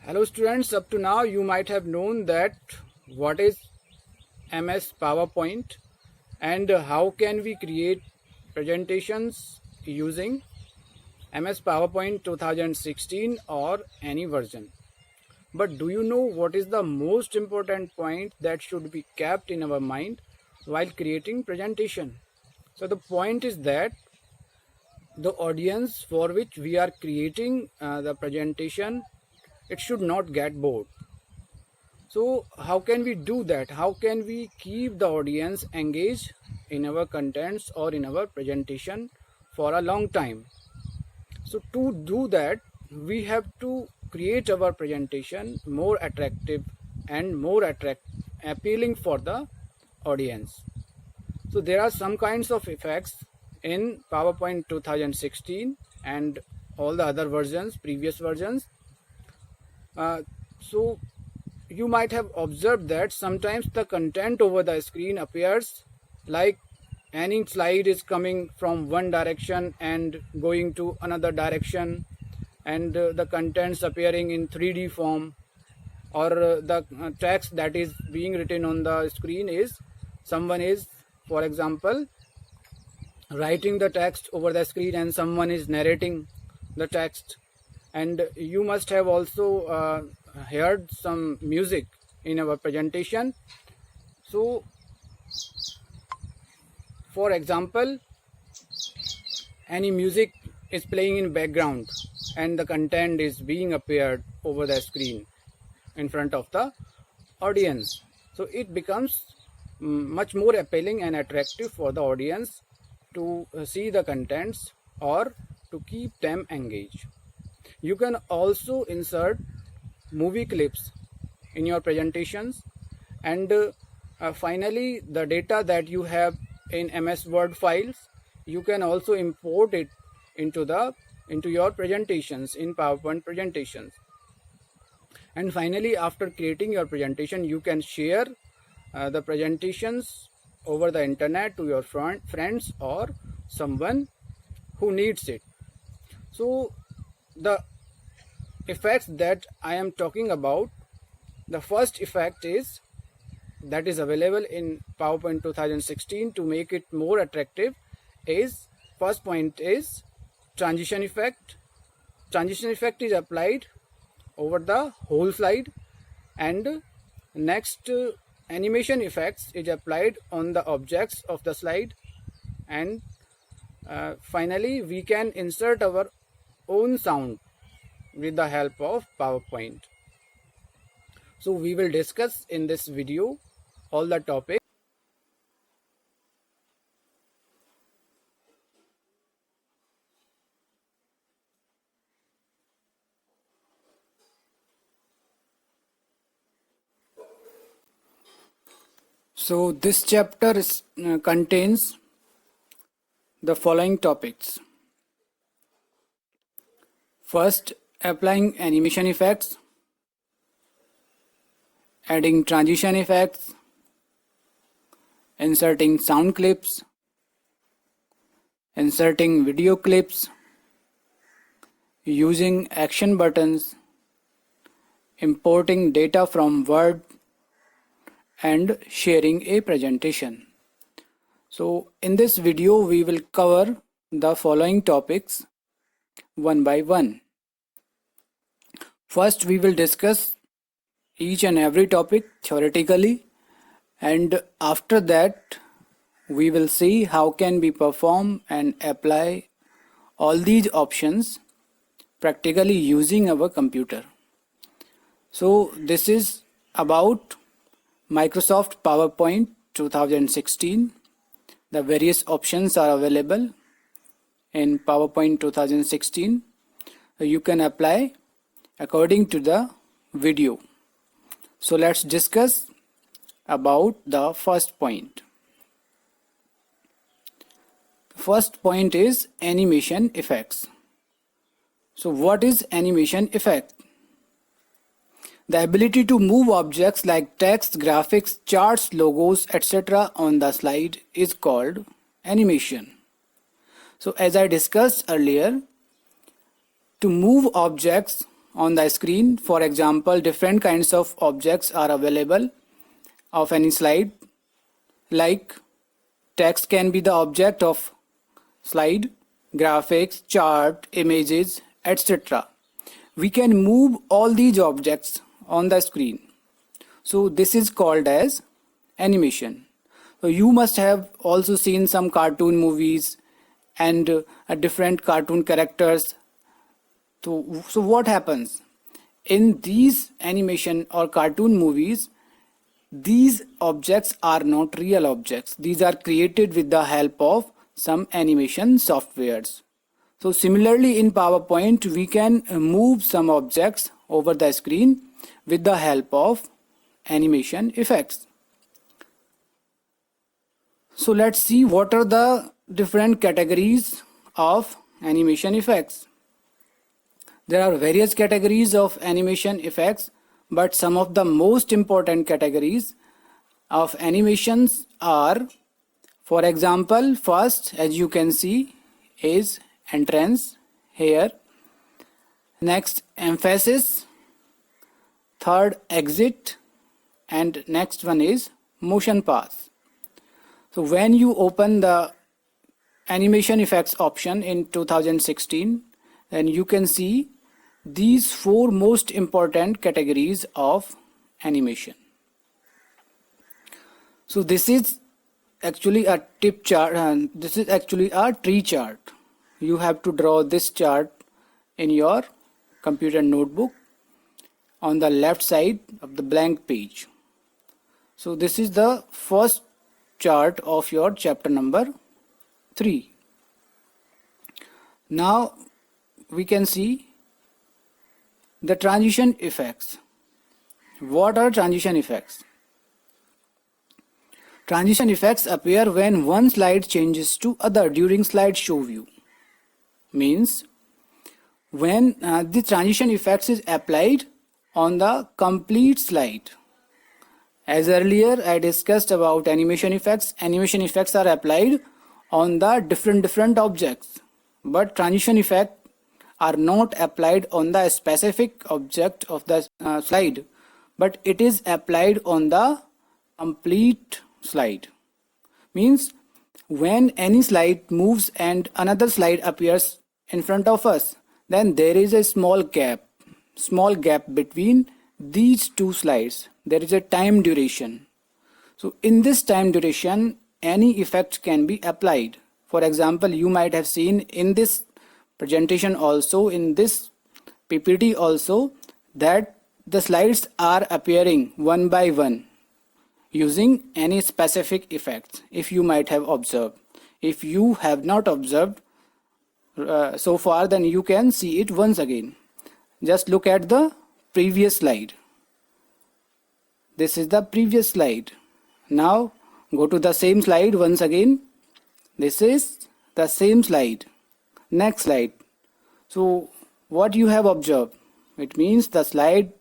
Hello students, up to now you might have known that what is MS PowerPoint and how can we create presentations using MS PowerPoint 2016 or any version. But do you know what is the most important point that should be kept in our mind while creating presentation? So the point is that the audience for which we are creating the presentation, it should not get bored. So how can we do that? How can we keep the audience engaged in our contents or in our presentation for a long time? So to do that, we have to create our presentation more attractive and more appealing for the audience. So there are some kinds of effects in PowerPoint 2016 and all the other versions, previous versions. So you might have observed that sometimes the content over the screen appears like any slide is coming from one direction and going to another direction, and the contents appearing in 3D form, or the text that is being written on the screen is someone is, for example, writing the text over the screen and someone is narrating the text. And you must have also heard some music in our presentation. So for example, any music is playing in background and the content is being appeared over the screen in front of the audience. So it becomes much more appealing and attractive for the audience to see the contents or to keep them engaged. You can also insert movie clips in your presentations, and finally the data that you have in MS Word files, you can also import it into your presentations in PowerPoint presentations. And finally, after creating your presentation, you can share the presentations over the internet to your friends or someone who needs it. So the effects that I am talking about, the first effect is that is available in PowerPoint 2016 to make it more attractive is, first point is transition effect. Transition effect is applied over the whole slide, and next animation effects is applied on the objects of the slide, and finally we can insert our own sound with the help of PowerPoint. So we will discuss in this video all the topics. So this chapter contains the following topics. First, applying animation effects, adding transition effects, inserting sound clips, inserting video clips, using action buttons, importing data from Word, and sharing a presentation. So in this video we will cover the following topics one by one. First, we will discuss each and every topic theoretically, and after that we will see how can we perform and apply all these options practically using our computer. So this is about Microsoft PowerPoint 2016. The various options are available in PowerPoint 2016. You can apply according to the video. So let's discuss about the first point. First point is animation effects. So what is animation effect? The ability to move objects like text, graphics, charts, logos, etc. on the slide is called animation. So as I discussed earlier, to move objects on the screen. For example, different kinds of objects are available of any slide, like text can be the object of slide, graphics, chart, images, etc. We can move all these objects on the screen. So this is called as animation. So you must have also seen some cartoon movies and different cartoon characters. So what happens? In these animation or cartoon movies, these objects are not real objects. These are created with the help of some animation softwares. So similarly in PowerPoint, we can move some objects over the screen with the help of animation effects. So let's see what are the different categories of animation effects. There are various categories of animation effects, but some of the most important categories of animations are, for example, first, as you can see, is entrance here. Next, emphasis. Third, exit. And next one is motion pass. So when you open the animation effects option in 2016, then you can see these four most important categories of animation. So this is actually a tip chart, and this is actually a tree chart. You have to draw this chart in your computer notebook on the left side of the blank page. So this is the first chart of your chapter number 3. Now we can see the transition effects. What are transition effects? Transition effects appear when one slide changes to other during slideshow view. Means when the transition effects is applied on the complete slide. As earlier I discussed about animation effects are applied on the different objects, but transition effects are not applied on the specific object of the slide, but it is applied on the complete slide. Means when any slide moves and another slide appears in front of us, then there is a small gap between these two slides. There is a time duration. So in this time duration, any effect can be applied. For example, you might have seen in this presentation also, in this PPT also, that the slides are appearing one by one using any specific effects, if you might have observed. If you have not observed so far, then you can see it once again. Just look at the previous slide. This is the previous slide. Now go to the same slide once again. This is the same slide. Next slide. So what you have observed? It means the slide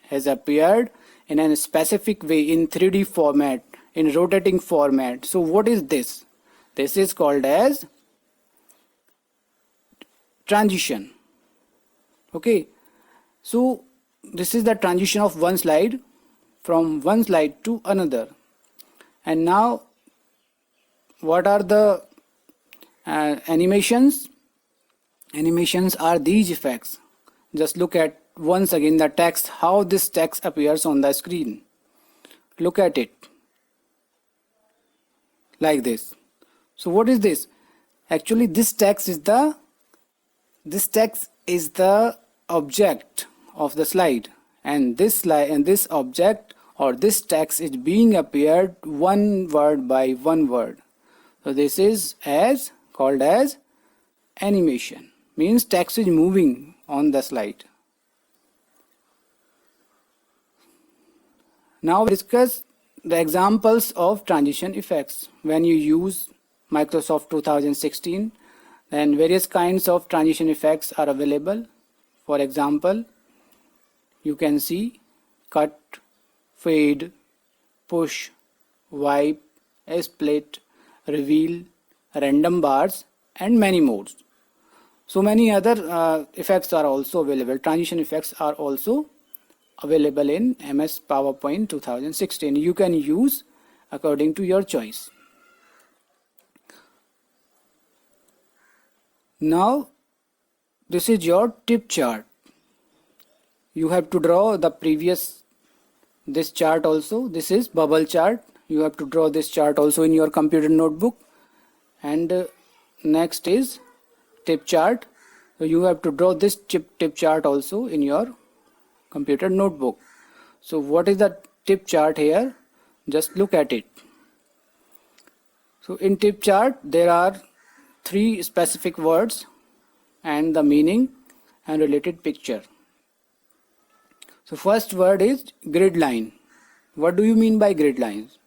has appeared in a specific way, in 3D format, in rotating format. So what is this? This is called as transition. Okay. So this is the transition of one slide from one slide to another. And now what are the animations? Animations are these effects. Just look at once again the text, how this text appears on the screen. Look at it like this. So what is this? Actually this text is the object of the slide, and this object or this text is being appeared one word by one word. So this is called as animation. Means text is moving on the slide. Now discuss the examples of transition effects. When you use Microsoft 2016, then various kinds of transition effects are available. For example, you can see cut, fade, push, wipe, split, reveal, random bars, and many more. So many other effects are also available. Transition effects are also available in MS PowerPoint 2016. You can use according to your choice. Now this is your tip chart. You have to draw the previous this chart also. This is bubble chart. You have to draw this chart also in your computer notebook. And next is tip chart. So you have to draw this tip chart also in your computer notebook. So what is the tip chart here? Just look at it. So in tip chart there are 3 specific words and the meaning and related picture. So first word is grid line. What do you mean by grid lines?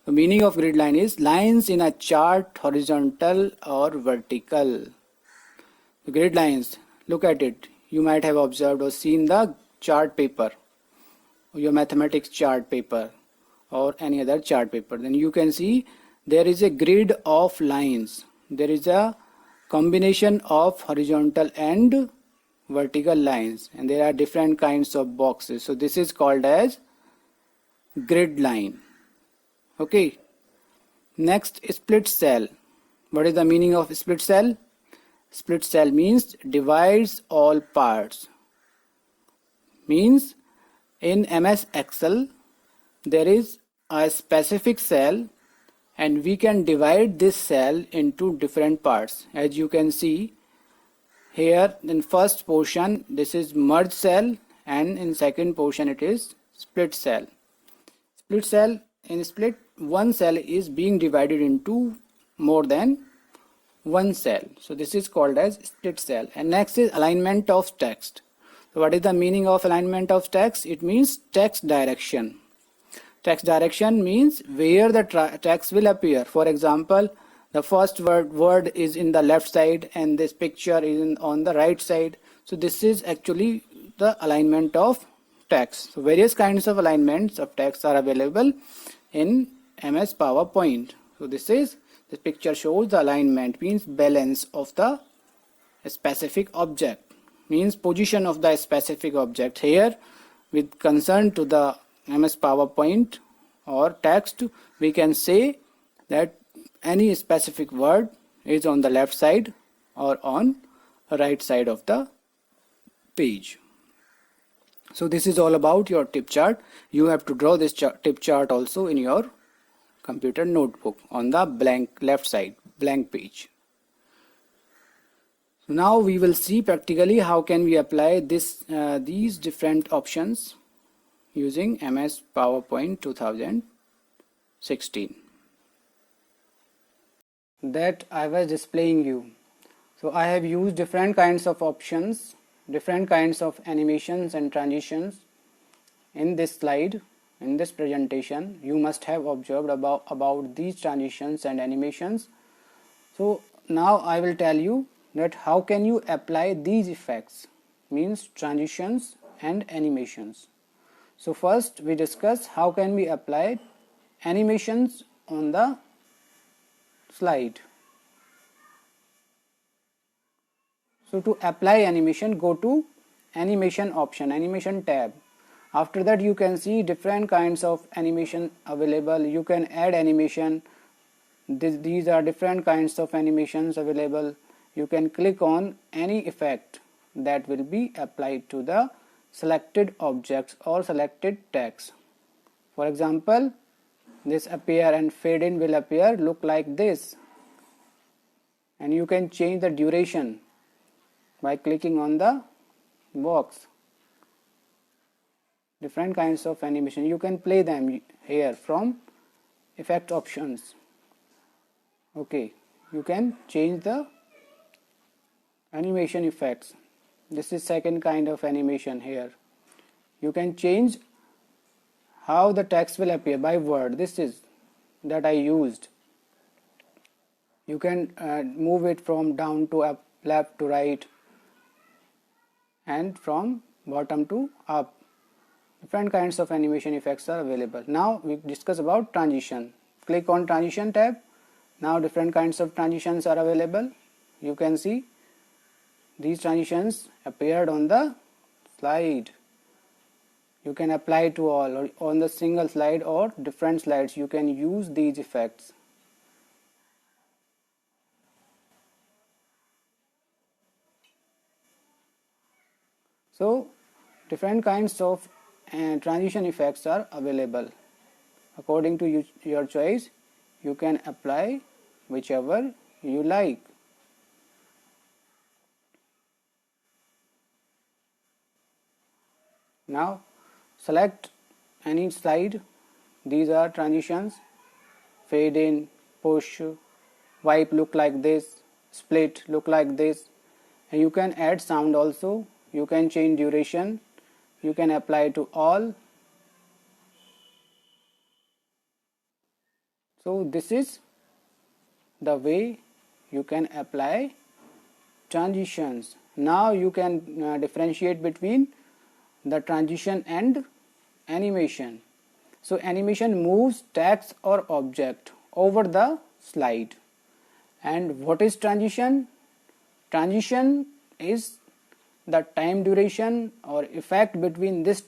The meaning of grid line is lines in a chart, horizontal or vertical. The grid lines, look at it. You might have observed or seen the chart paper, your mathematics chart paper or any other chart paper. Then you can see there is a grid of lines. There is a combination of horizontal and vertical lines, and there are different kinds of boxes. So this is called as grid line. Okay. Next, split cell. What is the meaning of split cell? Split cell means divides all parts. Means in MS Excel there is a specific cell and we can divide this cell into different parts. As you can see here, in first portion this is merge cell and in second portion it is split cell. Split cell, in split one cell is being divided into more than one cell. So this is called as split cell. And next is alignment of text. So what is the meaning of alignment of text? It means text direction. Text direction means where the text will appear. For example, the first word is in the left side and this picture is on the right side. So this is actually the alignment of text. So various kinds of alignments of text are available in MS PowerPoint. So this picture shows the alignment, means balance of the specific object, means position of the specific object. Here with concern to the MS PowerPoint or text, we can say that any specific word is on the left side or on the right side of the page. So this is all about your tip chart. You have to draw this tip chart also in your computer notebook on the blank left side, blank page. So now we will see practically how can we apply these different options using MS PowerPoint 2016 that I was displaying you. So I have used different kinds of options, different kinds of animations and transitions in this slide. In this presentation you must have observed about these transitions and animations. So now I will tell you that how can you apply these effects, means transitions and animations. So first we discuss how can we apply animations on the slide. So to apply animation, go to animation option, animation tab. After that you can see different kinds of animation available. You can add animation. These are different kinds of animations available. You can click on any effect that will be applied to the selected objects or selected text. For example, this appear and fade in will appear look like this, and you can change the duration by clicking on the box. Different kinds of animation, you can play them here from effect options. Okay, you can change the animation effects. This is second kind of animation. Here you can change how the text will appear by word. This is that I used. You can move it from down to up, left to right, and from bottom to up. Different kinds of animation effects are available. Now we discuss about transition. Click on transition tab. Now different kinds of transitions are available. You can see these transitions appeared on the slide. You can apply to all, or on the single slide or different slides you can use these effects. So different kinds of transition effects are available. According to your choice, you can apply whichever you like. Now select any slide. These are transitions: fade in, push, wipe look like this, split look like this, and you can add sound also. You can change duration. You can apply to all. So this is the way you can apply transitions. Now you can differentiate between the transition and animation. So animation moves text or object over the slide. And what is transition? Transition is the time duration or effect between this